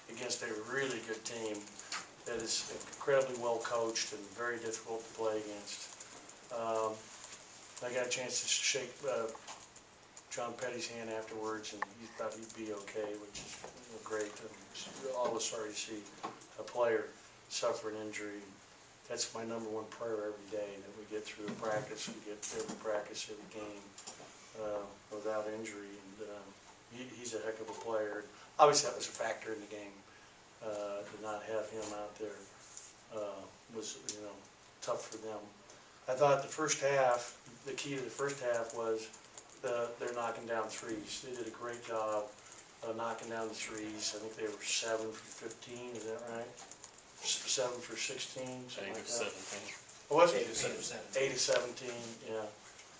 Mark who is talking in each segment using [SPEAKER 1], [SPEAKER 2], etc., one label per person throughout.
[SPEAKER 1] against a really good team that is incredibly well coached and very difficult to play against. I got a chance to shake John Petty's hand afterwards, and he thought he'd be okay, which is great. I'm always sorry to see a player suffer an injury. That's my number one prayer every day, that we get through the practice, we get every practice, every game without injury. And he's a heck of a player. Obviously, that was a factor in the game. To not have him out there was, tough for them. I thought the first half, the key to the first half was they're knocking down threes. They did a great job of knocking down the threes. I think they were 7 for 15, is that right? 7 for 16, something like that.
[SPEAKER 2] 17.
[SPEAKER 1] What was it?
[SPEAKER 3] 8
[SPEAKER 1] of 17, yeah.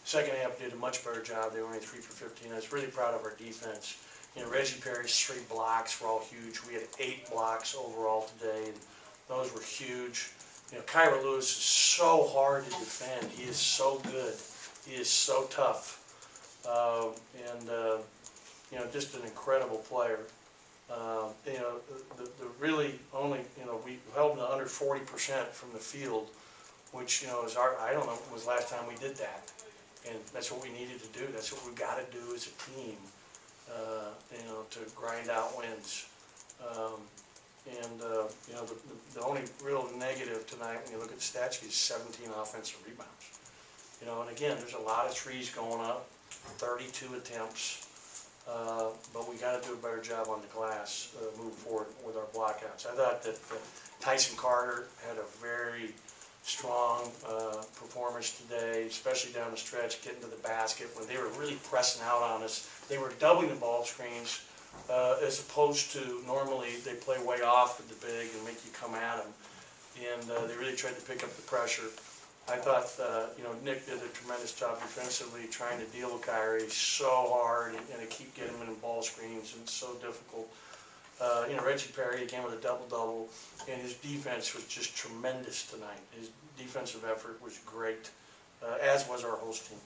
[SPEAKER 1] Second half did a much better job. They were only 3 for 15. I was really proud of our defense. Reggie Perry's 3 blocks were all huge. We had 8 blocks overall today, and those were huge. Kyra Lewis is so hard to defend. He is so good. He is so tough. Just an incredible player. The really only, we held them to under 40% from the field, which, is I don't know when was the last time we did that. And that's what we needed to do. That's what we've got to do as a team. To grind out wins. The only real negative tonight, when you look at the stats, is 17 offensive rebounds. And again, there's a lot of trees going up, 32 attempts, but we got to do a better job on the glass moving forward with our blockouts. I thought that Tyson Carter had a very strong performance today, especially down the stretch, getting to the basket when they were really pressing out on us. They were doubling the ball screens as opposed to normally they play way off with the big and make you come at them. And they really tried to pick up the pressure. I thought, Nick did a tremendous job defensively trying to deal with Kyrie so hard and to keep getting him in ball screens, and it's so difficult. Reggie Perry again with a double-double, and his defense was just tremendous tonight. His defensive effort was great, as was our host team.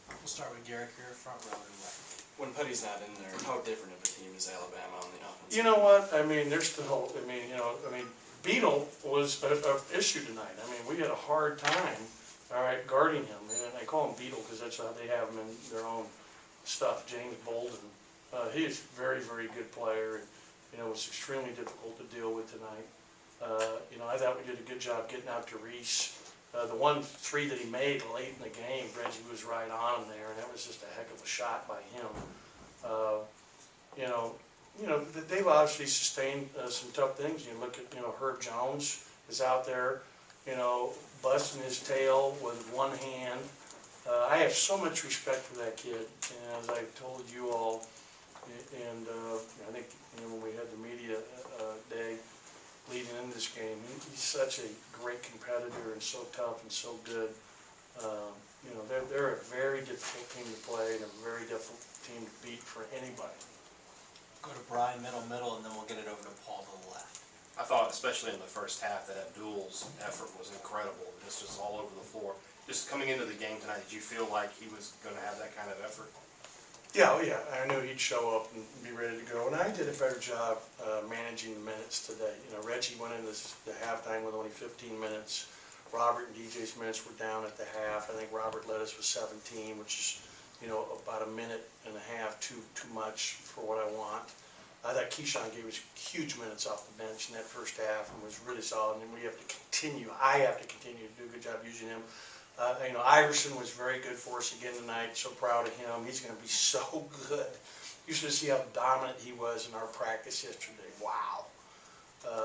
[SPEAKER 3] We'll start with Garrick here, front row and left.
[SPEAKER 4] When Putty's not in there, how different of a team is Alabama on the offense?
[SPEAKER 1] You know what? They're still. Beadle was an issue tonight. We had a hard time, guarding him, and I call him Beadle because that's how they have him in their own stuff. James Bolden. He is a very, very good player. And, it was extremely difficult to deal with tonight. I thought we did a good job getting out to Reese. The 1-3 that he made late in the game, Reggie was right on him there, and that was just a heck of a shot by him. They've obviously sustained some tough things. You look at, Herb Jones is out there, busting his tail with one hand. I have so much respect for that kid, and as I told you all, and I think when we had the media day leading into this game, he's such a great competitor and so tough and so good. They're a very difficult team to play and a very difficult team to beat for anybody.
[SPEAKER 3] Go to Brian, middle, and then we'll get it over to Paul to the left.
[SPEAKER 2] I thought, especially in the first half, that Abdul's effort was incredible. Just all over the floor. Just coming into the game tonight, did you feel like he was going to have that kind of effort?
[SPEAKER 1] Yeah, I knew he'd show up and be ready to go, and I did a better job managing the minutes today. Reggie went in the halftime with only 15 minutes. Robert and DJ's minutes were down at the half. I think Robert led us with 17, which is, about a minute and a half too much for what I want. I thought Keyshawn gave us huge minutes off the bench in that first half and was really solid, and we have to continue. I have to continue to do a good job using him. Iverson was very good for us again tonight. So proud of him. He's going to be so good. You should see how dominant he was in our practice yesterday. Wow.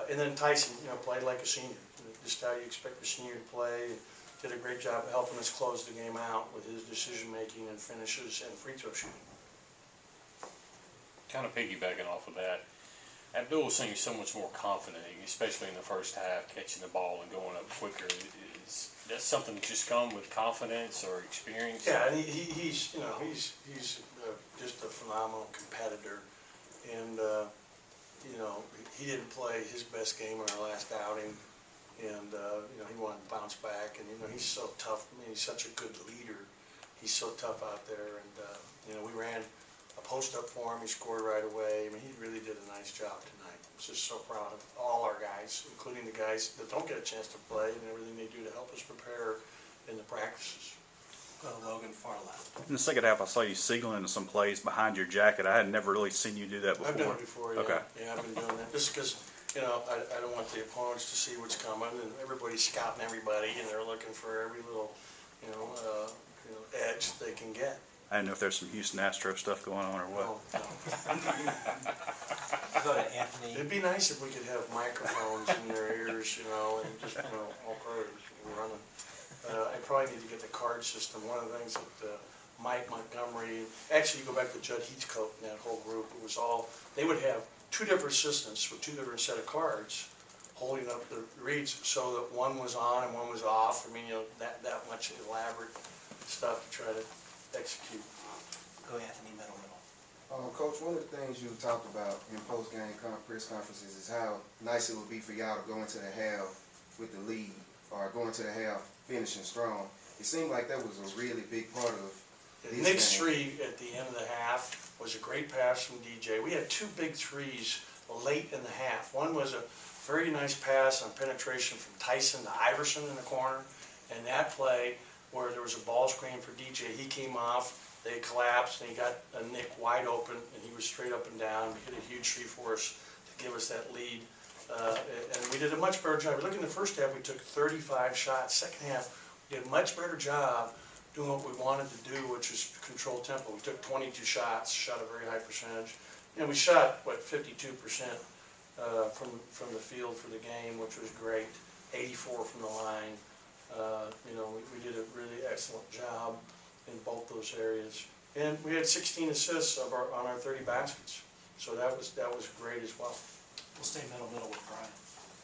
[SPEAKER 1] And then Tyson, played like a senior. Just how you expect a senior to play. Did a great job of helping us close the game out with his decision making and finishes and free throw shooting.
[SPEAKER 5] Kind of piggybacking off of that, Abdul seems so much more confident, especially in the first half, catching the ball and going up quicker. Is that something that just come with confidence or experience?
[SPEAKER 1] Yeah, and he's just a phenomenal competitor, and he didn't play his best game in our last outing, and he wanted to bounce back, and he's so tough. He's such a good leader. He's so tough out there, and we ran a post up for him. He scored right away. He really did a nice job tonight. was just so proud of all our guys, including the guys that don't get a chance to play and everything they do to help us prepare in the practices.
[SPEAKER 3] Go to Logan far left.
[SPEAKER 6] In the second half, I saw you signaling some plays behind your jacket. I had never really seen you do that before.
[SPEAKER 1] I've done it before, yeah.
[SPEAKER 6] Okay.
[SPEAKER 1] Yeah, I've been doing that, just because, you know, I don't want the opponents to see what's coming, and everybody's scouting everybody, and they're looking for every little, edge they can get.
[SPEAKER 6] I didn't know if there's some Houston Astro stuff going on or what.
[SPEAKER 1] No, no.
[SPEAKER 3] Go to Anthony.
[SPEAKER 1] It'd be nice if we could have microphones in their ears, and just, all pros running. I probably need to get the card system. One of the things that Mike Montgomery, actually you go back to Judd Heathcote and that whole group, it was all, they would have two different assistants with two different set of cards holding up the reads so that one was on and one was off. I mean, that much elaborate stuff to try to execute.
[SPEAKER 3] Go Anthony, middle.
[SPEAKER 7] Coach, one of the things you talked about in post-game press conferences is how nice it would be for y'all to go into the half with the lead or go into the half finishing strong. It seemed like that was a really big part of this
[SPEAKER 1] Nick's
[SPEAKER 7] game.
[SPEAKER 1] three at the end of the half was a great pass from DJ. We had two big threes late in the half. One was a very nice pass on penetration from Tyson to Iverson in the corner, and that play where there was a ball screen for DJ, he came off, they collapsed, and he got Nick wide open, and he was straight up and down. He hit a huge three for us to give us that lead. And we did a much better job. Look, in the first half, we took 35 shots. Second half, we did a much better job doing what we wanted to do, which is control tempo. We took 22 shots, shot a very high percentage. We shot, 52% from the field for the game, which was great. 84 from the line. We did a really excellent job in both those areas. And we had 16 assists on our 30 baskets. So that was great as well.
[SPEAKER 3] We'll stay middle with Brian.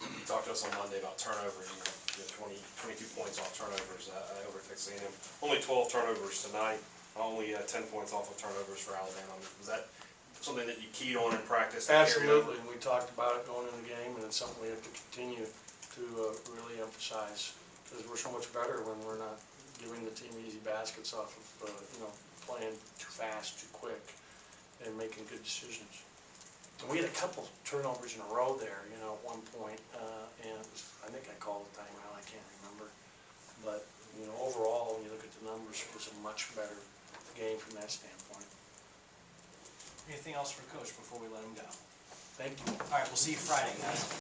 [SPEAKER 2] You talked to us on Monday about turnovers, you had 22 points off turnovers over Texas A&M. Only 12 turnovers tonight, only 10 points off of turnovers for Alabama. Was that something that you keyed on in practice?
[SPEAKER 1] Absolutely, and we talked about it going in the game, and it's something we have to continue to really emphasize, because we're so much better when we're not giving the team easy baskets off of, playing too fast, too quick, and making good decisions. And we had a couple turnovers in a row there, at one point, and it was, I think I called the timeout, I can't remember. But, overall, when you look at the numbers, it was a much better game from that standpoint.
[SPEAKER 3] Anything else for Coach before we let him go?
[SPEAKER 1] Thank you.
[SPEAKER 3] All right, we'll see you Friday, guys.